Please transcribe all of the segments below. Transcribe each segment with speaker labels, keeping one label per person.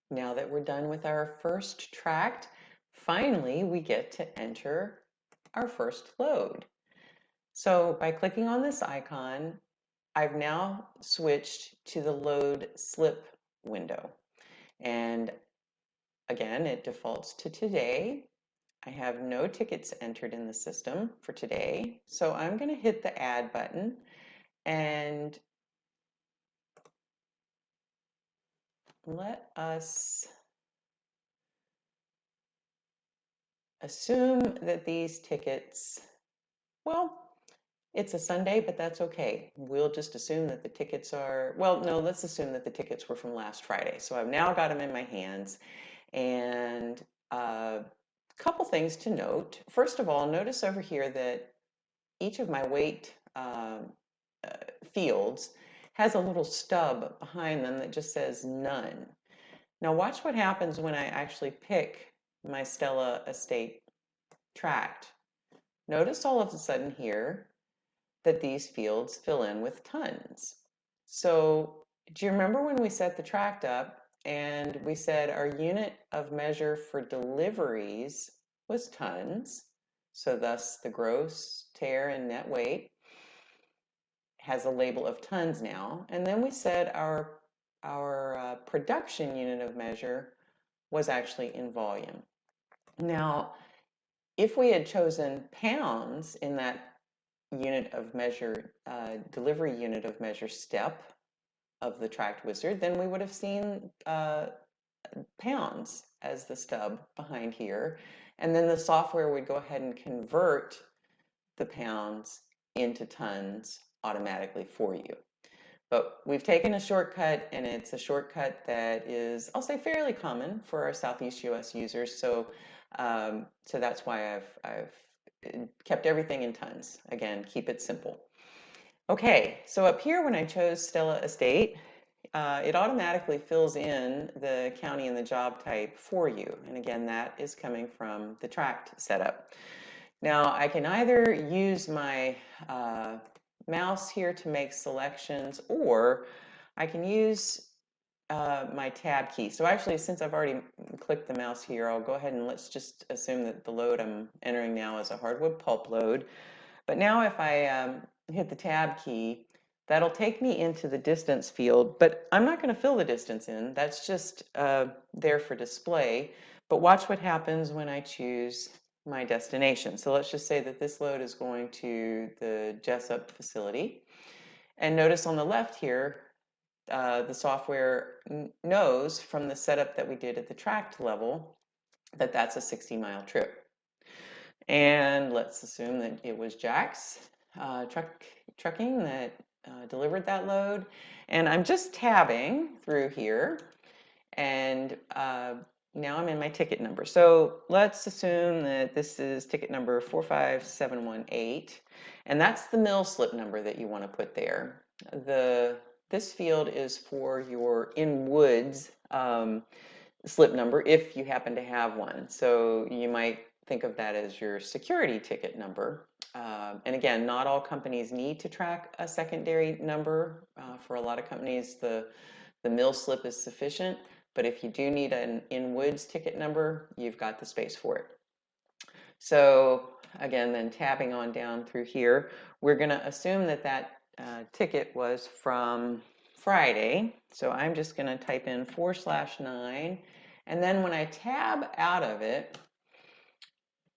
Speaker 1: now that we're done with our first tract, finally we get to enter our first load. So by clicking on this icon, I've now switched to the load slip window. And again, it defaults to today. I have no tickets entered in the system for today. So I'm going to hit the add button and let us assume that these tickets, well, it's a Sunday, but that's okay. We'll just assume that the tickets are, well, no, let's assume that the tickets were from last Friday. So I've now got them in my hands. And a couple things to note. First of all, notice over here that each of my weight fields has a little stub behind them that just says none. Now watch what happens when I actually pick my Stella Estate tract. Notice all of a sudden here that these fields fill in with tons. So do you remember when we set the tract up and we said our unit of measure for deliveries was tons, so thus the gross, tare, and net weight has a label of tons now, and then we said our production unit of measure was actually in volume. Now, if we had chosen pounds in that unit of measure, delivery unit of measure step of the tract wizard, then we would have seen pounds as the stub behind here. And then the software would go ahead and convert the pounds into tons automatically for you. But we've taken a shortcut, and it's a shortcut that is, I'll say, fairly common for our Southeast US users. So, so that's why I've kept everything in tons. Again, keep it simple. Okay, so up here when I chose Stella Estate, it automatically fills in the county and the job type for you. And again, that is coming from the tract setup. Now, I can either use my mouse here to make selections, or I can use my tab key. So actually, since I've already clicked the mouse here, I'll go ahead and let's just assume that the load I'm entering now is a hardwood pulp load. But now if I hit the tab key, that'll take me into the distance field, but I'm not going to fill the distance in. That's just there for display. But watch what happens when I choose my destination. So let's just say that this load is going to the Jessup facility. And notice on the left here, the software knows from the setup that we did at the tract level that that's a 60-mile trip. And let's assume that it was Jack's trucking that delivered that load. And I'm just tabbing through here, and now I'm in my ticket number. So let's assume that this is ticket number 45718, and that's the mill slip number that you want to put there. This field is for your in-woods slip number if you happen to have one. So you might think of that as your security ticket number. And again, not all companies need to track a secondary number. For a lot of companies, the mill slip is sufficient. But if you do need an in-woods ticket number, you've got the space for it. So again, then tabbing on down through here, we're going to assume that that ticket was from Friday. So I'm just going to type in 4/9. And then when I tab out of it,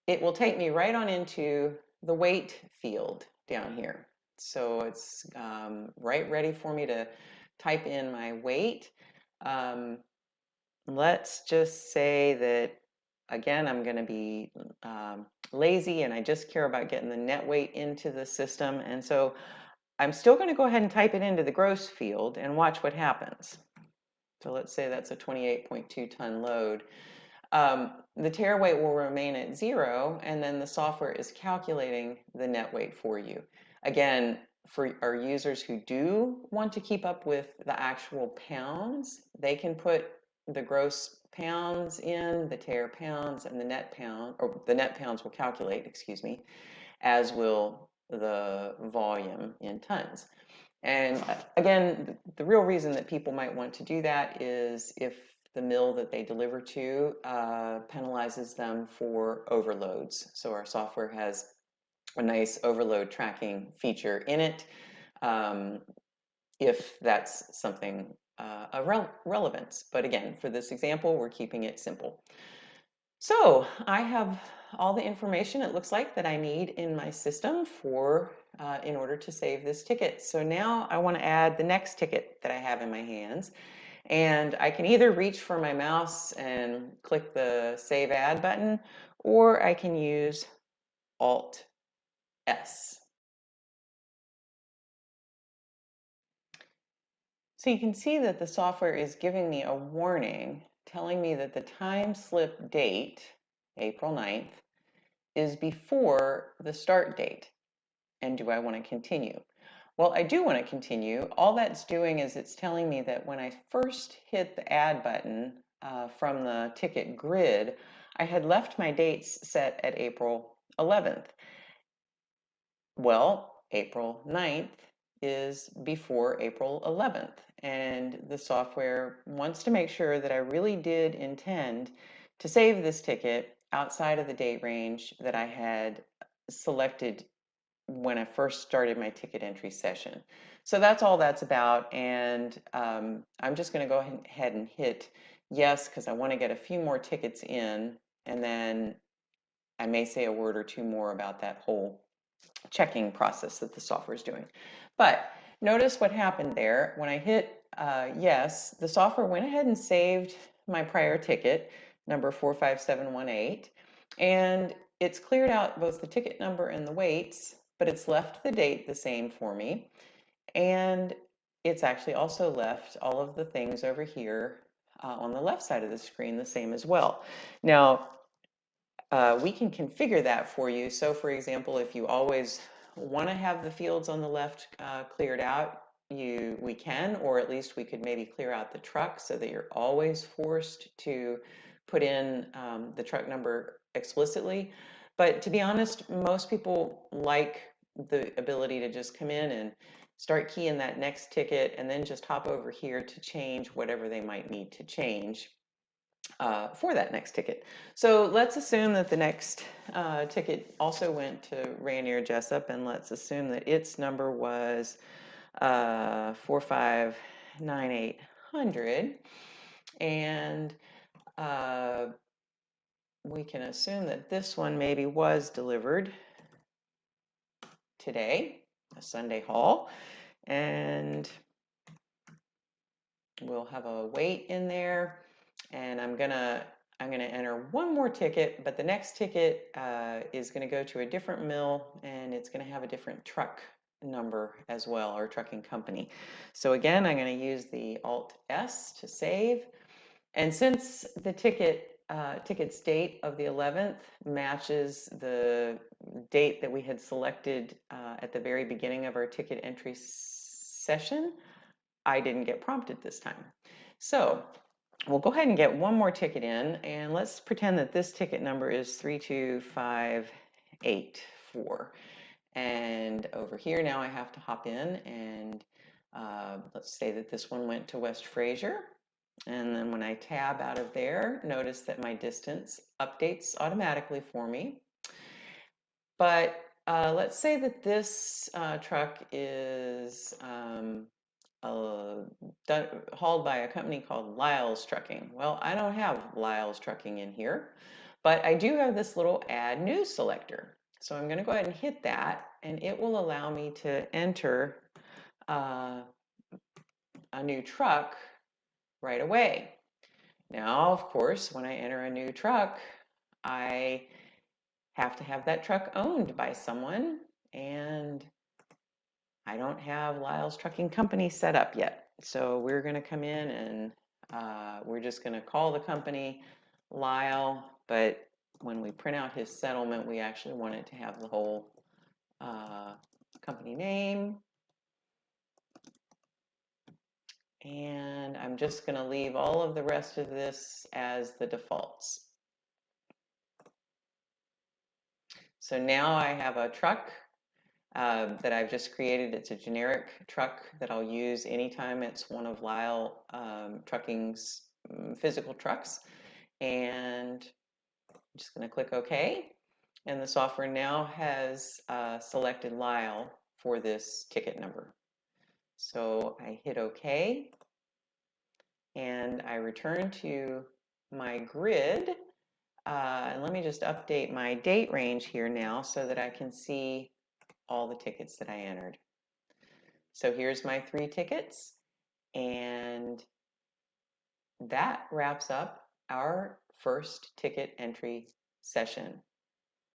Speaker 1: it will take me right on into the weight field down here. So it's right ready for me to type in my weight. Let's just say that, again, I'm going to be lazy and I just care about getting the net weight into the system. And so I'm still going to go ahead and type it into the gross field and watch what happens. So let's say that's a 28.2 ton load. The tare weight will remain at 0, and then the software is calculating the net weight for you. Again, for our users who do want to keep up with the actual pounds, they can put the gross pounds in, the tare pounds, and the net pound, or the net pounds will calculate, excuse me, as will the volume in tons. And again, the real reason that people might want to do that is if the mill that they deliver to penalizes them for overloads. So our software has a nice overload tracking feature in it, if that's something of relevance. But again, for this example, we're keeping it simple. So I have all the information, it looks like, that I need in my system for in order to save this ticket. So now I want to add the next ticket that I have in my hands. And I can either reach for my mouse and click the Save Ad button, or I can use Alt S. So you can see that the software is giving me a warning telling me that the time slip date, April 9th, is before the start date. And do I want to continue? Well, I do want to continue. All that's doing is it's telling me that when I first hit the add button from the ticket grid, I had left my dates set at April 11th. Well, April 9th is before April 11th, and the software wants to make sure that I really did intend to save this ticket outside of the date range that I had selected when I first started my ticket entry session. So that's all that's about, and I'm just going to go ahead and hit yes because I want to get a few more tickets in, and then I may say a word or two more about that whole checking process that the software is doing. But notice what happened there. When I hit yes, the software went ahead and saved my prior ticket, number 45718, and it's cleared out both the ticket number and the weights, but it's left the date the same for me. And it's actually also left all of the things over here on the left side of the screen the same as well. Now, we can configure that for you. So for example, if you always want to have the fields on the left cleared out, we can, or at least we could maybe clear out the truck so that you're always forced to put in the truck number explicitly. But to be honest, most people like the ability to just come in and start keying that next ticket and then just hop over here to change whatever they might need to change for that next ticket. So let's assume that the next ticket also went to Rainier Jessup, and let's assume that its number was 459,800, and we can assume that this one maybe was delivered today, a Sunday haul, and we'll have a weight in there, and I'm gonna enter one more ticket, but the next ticket is gonna go to a different mill, and it's gonna have a different truck number as well, or trucking company. So again, I'm gonna use the Alt S to save, and since the ticket's date of the 11th matches the date that we had selected at the very beginning of our ticket entry session, I didn't get prompted this time. So we'll go ahead and get one more ticket in, and let's pretend that this ticket number is 32584. And over here now I have to hop in, and let's say that this one went to West Fraser. And then when I tab out of there, notice that my distance updates automatically for me. But let's say that this truck is hauled by a company called Lyles Trucking. Well, I don't have Lyles Trucking in here, but I do have this little Add New selector. So I'm going to go ahead and hit that, and it will allow me to enter a new truck right away. Now, of course, when I enter a new truck, I have to have that truck owned by someone, and I don't have Lyles Trucking Company set up yet. So we're going to come in and we're just going to call the company Lyle, but when we print out his settlement, we actually want it to have the whole company name. And I'm just going to leave all of the rest of this as the defaults. So now I have a truck that I've just created. It's a generic truck that I'll use anytime it's one of Lyle Trucking's physical trucks. And I'm just going to click OK. And the software now has selected Lyle for this ticket number. So I hit OK. And I return to my grid. And let me just update my date range here now so that I can see all the tickets that I entered. So here's my 3 tickets, and that wraps up our first ticket entry session.